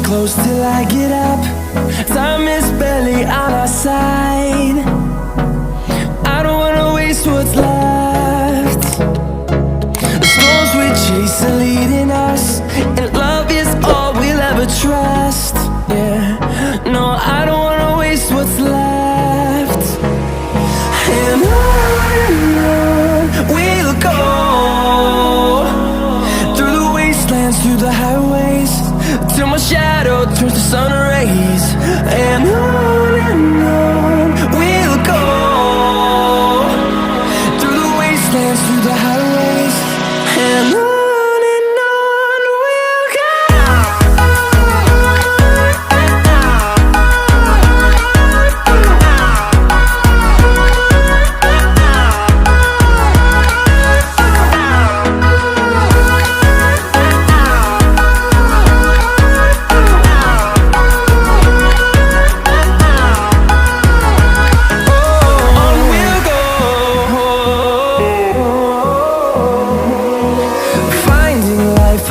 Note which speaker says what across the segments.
Speaker 1: Close till I get up. Time is barely on our side. I don't wanna waste what's left. The storms we chase are leading us, and love is all we'll ever trust. Yeah, no, I don't wanna waste what's left. And on we'll go, through the wastelands, through the highways, till my shadow turns to sun rays. And on we'll go, through the wastelands, through the highways, and on we'll go.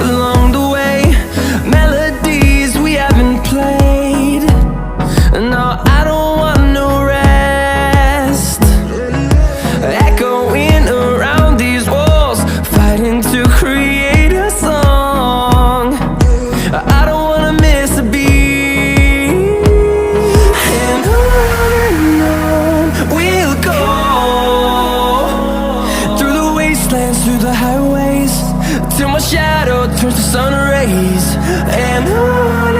Speaker 1: Along the way, melodies we haven't played. No, I don't want no rest. Echoing around these walls, fighting to create a song. I don't wanna miss a beat. And on we'll go, through the wastelands, through the highways, till my shadow turns to sun rays. And on